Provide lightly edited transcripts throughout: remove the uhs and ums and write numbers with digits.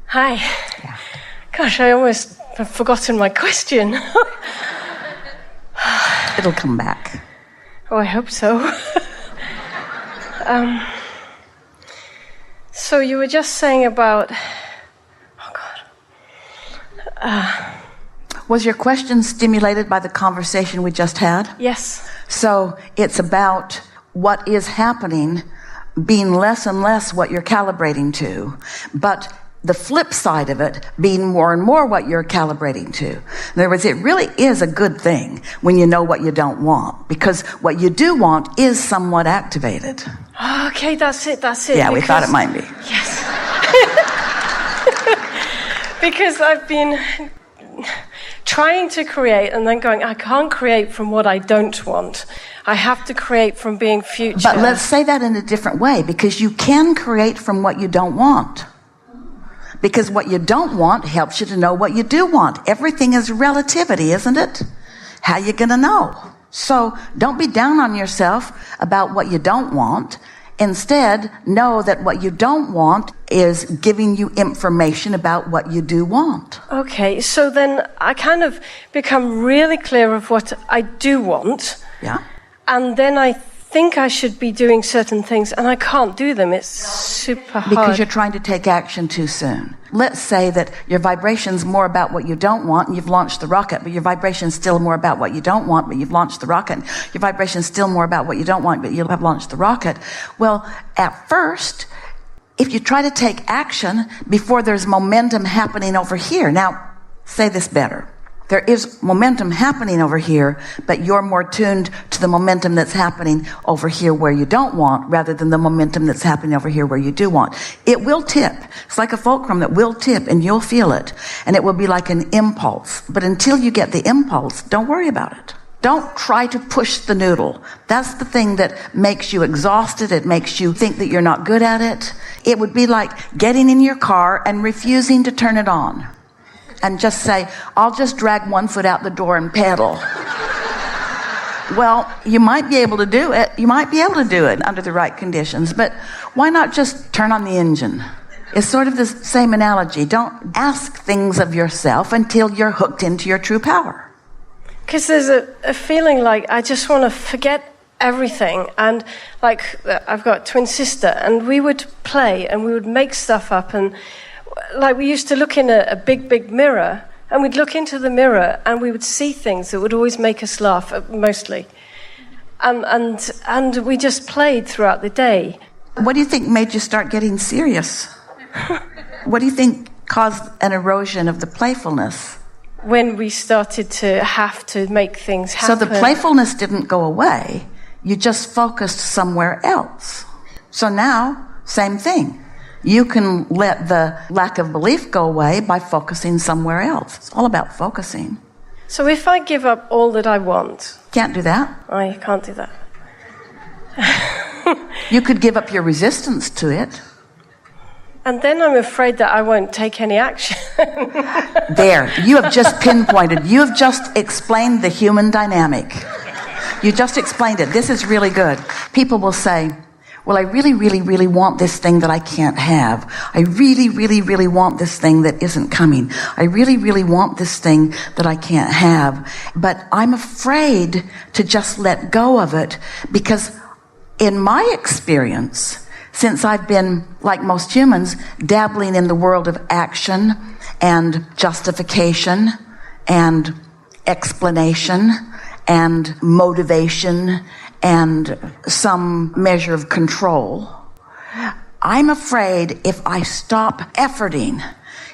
Hi. Yeah. Gosh, I almost have forgotten my question. It'll come back. Oh, I hope so. So you were just saying about... Oh, God. Was your question stimulated by the conversation we just had? Yes. So it's about what is happening being less and less what you're calibrating to, but the flip side of it being more and more what you're calibrating to. In other words, it really is a good thing when you know what you don't want, because what you do want is somewhat activated. Okay, that's it. Yeah, we thought it might be. Yes. Because I've been trying to create and then going, I can't create from what I don't want. I have to create from being future. But let's say that in a different way, because you can create from what you don't want. Because what you don't want helps you to know what you do want. Everything is relativity, isn't it? How you going to know? So don't be down on yourself about what you don't want. Instead, know that what you don't want is giving you information about what you do want. Okay, so then I kind of become really clear of what I do want. Yeah. And then I think I should be doing certain things, and I can't do them. It's super hard. Because you're trying to take action too soon. Let's say that your vibration's more about what you don't want, and you've launched the rocket, but your vibration's still more about what you don't want, but you've launched the rocket. Your vibration's still more about what you don't want, but you'll have launched the rocket. Well, at first, if you try to take action before there's momentum happening over here. Now, say this better. There is momentum happening over here, but you're more tuned to the momentum that's happening over here where you don't want, rather than the momentum that's happening over here where you do want. It will tip. It's like a fulcrum that will tip, and you'll feel it. And it will be like an impulse. But until you get the impulse, don't worry about it. Don't try to push the noodle. That's the thing that makes you exhausted. It makes you think that you're not good at it. It would be like getting in your car and refusing to turn it on. And just say, I'll just drag one foot out the door and pedal. Well, you might be able to do it. You might be able to do it under the right conditions. But why not just turn on the engine? It's sort of the same analogy. Don't ask things of yourself until you're hooked into your true power. Because there's a feeling like I just want to forget everything. And like I've got a twin sister, and we would play and we would make stuff up, and like we used to look in a big mirror, and we'd look into the mirror and we would see things that would always make us laugh, mostly. And we just played throughout the day. What do you think made you start getting serious? What do you think caused an erosion of the playfulness? When we started to have to make things happen. So the playfulness didn't go away. You just focused somewhere else. So now, same thing. You can let the lack of belief go away by focusing somewhere else. It's all about focusing. So if I give up all that I want... Can't do that. I can't do that. You could give up your resistance to it. And then I'm afraid that I won't take any action. There, you have just pinpointed. You have just explained the human dynamic. You just explained it. This is really good. People will say, well, I really, really, really want this thing that I can't have. I really, really, really want this thing that isn't coming. I really, really want this thing that I can't have. But I'm afraid to just let go of it, because in my experience, since I've been, like most humans, dabbling in the world of action and justification and explanation and motivation and some measure of control, I'm afraid if I stop efforting,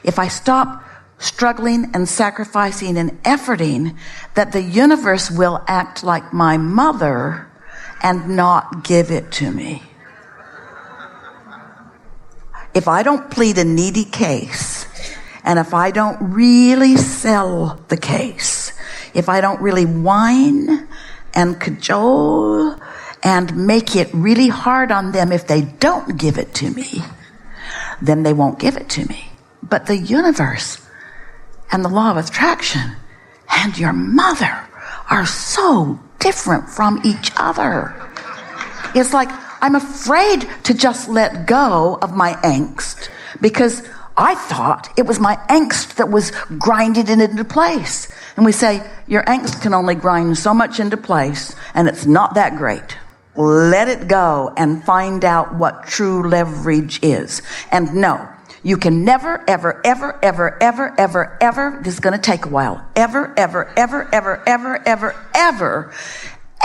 if I stop struggling and sacrificing and efforting, that the universe will act like my mother and not give it to me. If I don't plead a needy case, and if I don't really sell the case, if I don't really whine and cajole and make it really hard on them if they don't give it to me, then they won't give it to me. But the universe and the law of attraction and your mother are so different from each other. It's like I'm afraid to just let go of my angst, because I thought it was my angst that was grinding it into place. And we say, your angst can only grind so much into place, and it's not that great. Let it go and find out what true leverage is. And no, you can never, ever, ever, ever, ever, ever, ever, this is going to take a while, ever, ever, ever, ever, ever, ever, ever,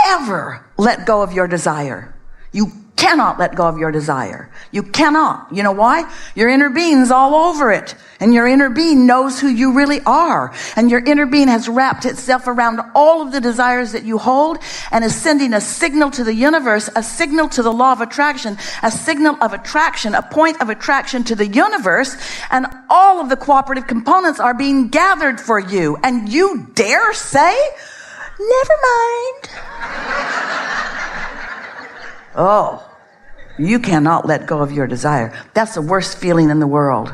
ever let go of your desire. You cannot let go of your desire. You cannot. You know why? Your inner being's all over it. And your inner being knows who you really are. And your inner being has wrapped itself around all of the desires that you hold and is sending a signal to the universe, a signal to the law of attraction, a signal of attraction, a point of attraction to the universe. And all of the cooperative components are being gathered for you. And you dare say, never mind. Oh, you cannot let go of your desire. That's the worst feeling in the world.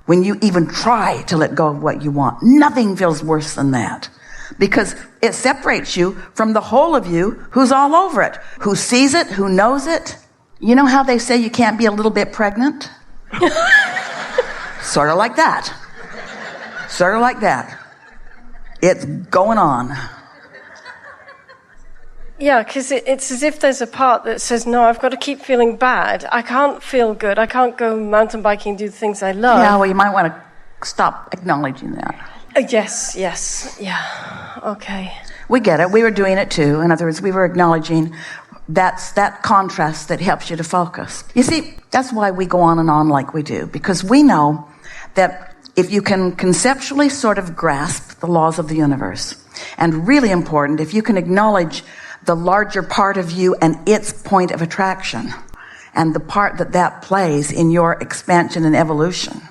When you even try to let go of what you want. Nothing feels worse than that. Because it separates you from the whole of you who's all over it. Who sees it, who knows it. You know how they say you can't be a little bit pregnant? Sort of like that. Sort of like that. It's going on. Yeah, because it's as if there's a part that says, no, I've got to keep feeling bad. I can't feel good. I can't go mountain biking and do the things I love. Yeah, well, you might want to stop acknowledging that. Yes, yeah, okay. We get it. We were doing it too. In other words, we were acknowledging that's that contrast that helps you to focus. You see, that's why we go on and on like we do, because we know that if you can conceptually sort of grasp the laws of the universe, and really important, if you can acknowledge the larger part of you and its point of attraction and the part that that plays in your expansion and evolution.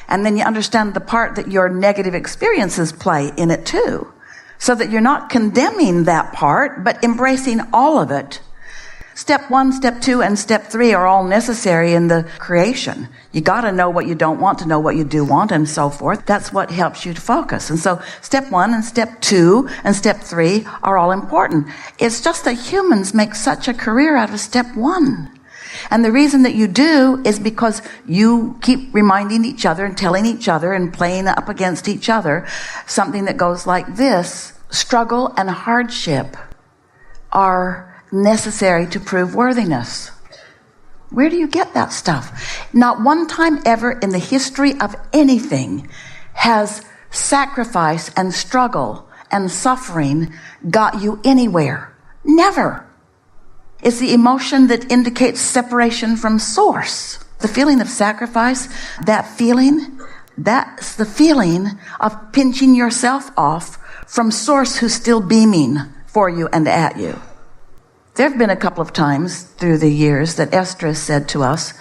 And then you understand the part that your negative experiences play in it too, so that you're not condemning that part, but embracing all of it. Step 1, step 2, and step 3 are all necessary in the creation. You got to know what you don't want to know what you do want, and so forth. That's what helps you to focus. And so step 1 and step 2 and step 3 are all important. It's just that humans make such a career out of step 1. And the reason that you do is because you keep reminding each other and telling each other and playing up against each other something that goes like this: struggle and hardship are necessary to prove worthiness. Where do you get that stuff? Not one time ever in the history of anything has sacrifice and struggle and suffering got you anywhere. Never. It's the emotion that indicates separation from source. The feeling of sacrifice, that's the feeling of pinching yourself off from source who's still beaming for you and at you. There have been a couple of times through the years that Esther has said to us,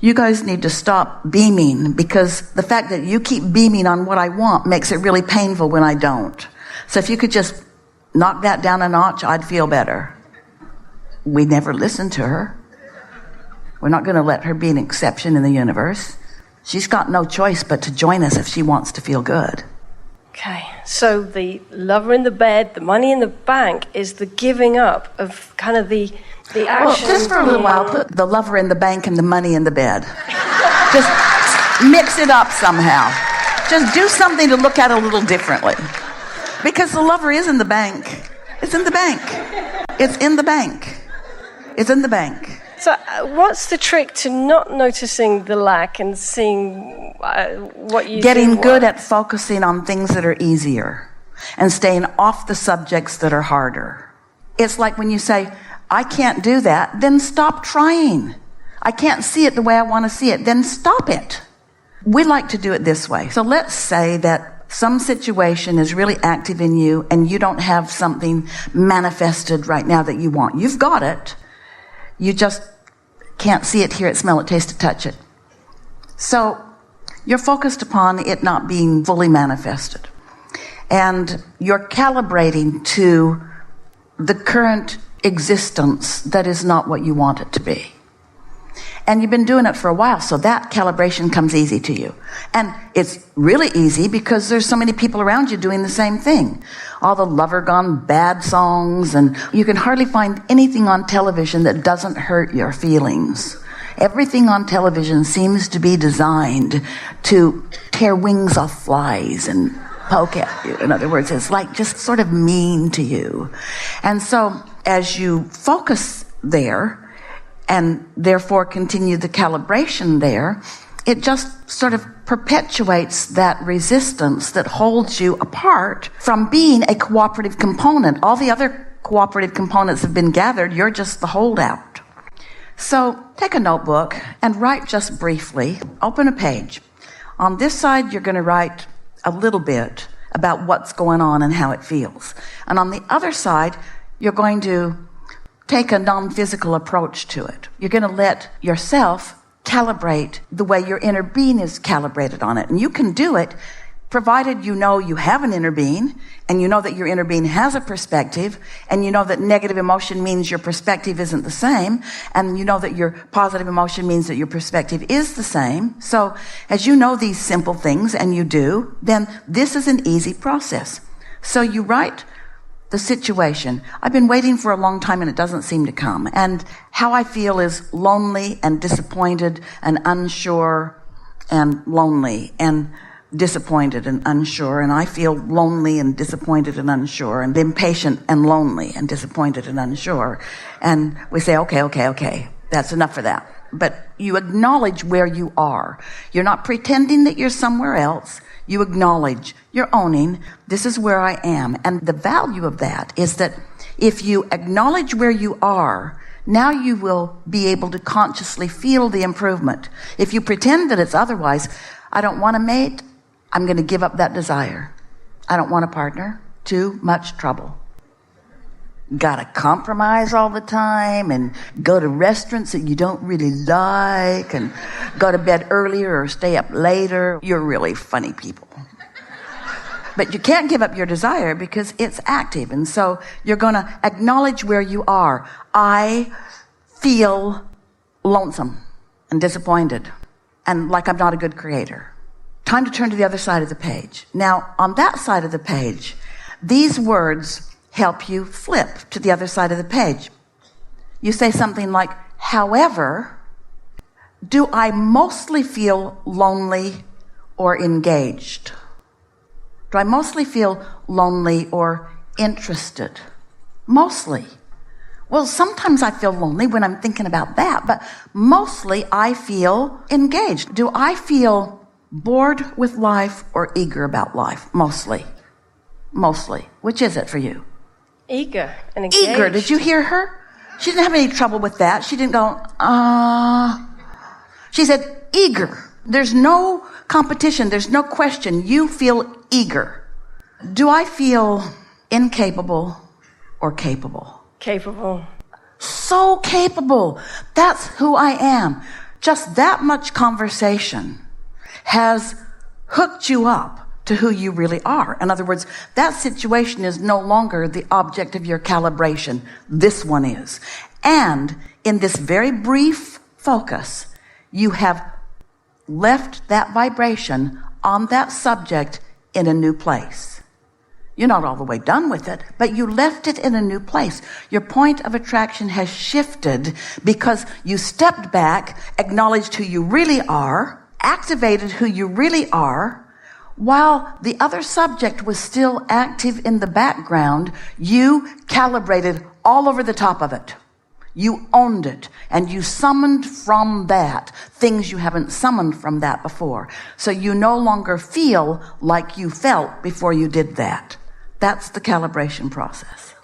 you guys need to stop beaming, because the fact that you keep beaming on what I want makes it really painful when I don't. So if you could just knock that down a notch, I'd feel better. We never listened to her. We're not going to let her be an exception in the universe. She's got no choice but to join us if she wants to feel good. Okay, so the lover in the bed, the money in the bank is the giving up of kind of the action. Well, just for a little while, put the lover in the bank and the money in the bed. Just mix it up somehow. Just do something to look at it a little differently. Because the lover is in the bank. It's in the bank. It's in the bank. It's in the bank. So what's the trick to not noticing the lack and seeing what you Getting good at focusing on things that are easier and staying off the subjects that are harder. It's like when you say, I can't do that, then stop trying. I can't see it the way I want to see it, then stop it. We like to do it this way. So let's say that some situation is really active in you and you don't have something manifested right now that you want. You've got it. You just can't see it, hear it, smell it, taste it, touch it. So you're focused upon it not being fully manifested. And you're calibrating to the current existence that is not what you want it to be. And you've been doing it for a while, so that calibration comes easy to you. And it's really easy because there's so many people around you doing the same thing. All the lover gone bad songs, and you can hardly find anything on television that doesn't hurt your feelings. Everything on television seems to be designed to tear wings off flies and poke at you. In other words, it's like just sort of mean to you. And so as you focus there and therefore continue the calibration there, it just sort of perpetuates that resistance that holds you apart from being a cooperative component. All the other cooperative components have been gathered. You're just the holdout. So take a notebook and write just briefly. Open a page. On this side, you're going to write a little bit about what's going on and how it feels. And on the other side, you're going to take a non-physical approach to it. You're going to let yourself calibrate the way your inner being is calibrated on it. And you can do it provided you know you have an inner being, and you know that your inner being has a perspective, and you know that negative emotion means your perspective isn't the same, and you know that your positive emotion means that your perspective is the same. So as you know these simple things, and you do, then this is an easy process. So you write the situation. I've been waiting for a long time and it doesn't seem to come. And how I feel is lonely and disappointed and unsure and lonely and disappointed and unsure. And I feel lonely and disappointed and unsure and impatient and lonely and disappointed and unsure. And we say, okay, that's enough for that. But you acknowledge where you are. You're not pretending that you're somewhere else. You acknowledge, you're owning, this is where I am. And the value of that is that if you acknowledge where you are, now you will be able to consciously feel the improvement. If you pretend that it's otherwise, I don't want a mate, I'm going to give up that desire. I don't want a partner, too much trouble. Gotta compromise all the time and go to restaurants that you don't really like and go to bed earlier or stay up later. You're really funny people. But you can't give up your desire because it's active. And so you're going to acknowledge where you are. I feel lonesome and disappointed and like I'm not a good creator. Time to turn to the other side of the page. Now, on that side of the page, these words help you flip to the other side of the page. You say something like, however, do I mostly feel lonely or engaged? Do I mostly feel lonely or interested? Mostly. Well, sometimes I feel lonely when I'm thinking about that, but mostly I feel engaged. Do I feel bored with life or eager about life? Mostly. Mostly. Which is it for you? Eager and engaged. Eager. Did you hear her? She didn't have any trouble with that. She didn't go, She said, eager. There's no competition. There's no question. You feel eager. Do I feel incapable or capable? Capable. So capable. That's who I am. Just that much conversation has hooked you up to who you really are. In other words, that situation is no longer the object of your calibration. This one is. And in this very brief focus, you have left that vibration on that subject in a new place. You're not all the way done with it, but you left it in a new place. Your point of attraction has shifted because you stepped back, acknowledged who you really are, activated who you really are. While the other subject was still active in the background, you calibrated all over the top of it. You owned it, and you summoned from that things you haven't summoned from that before. So you no longer feel like you felt before you did that. That's the calibration process.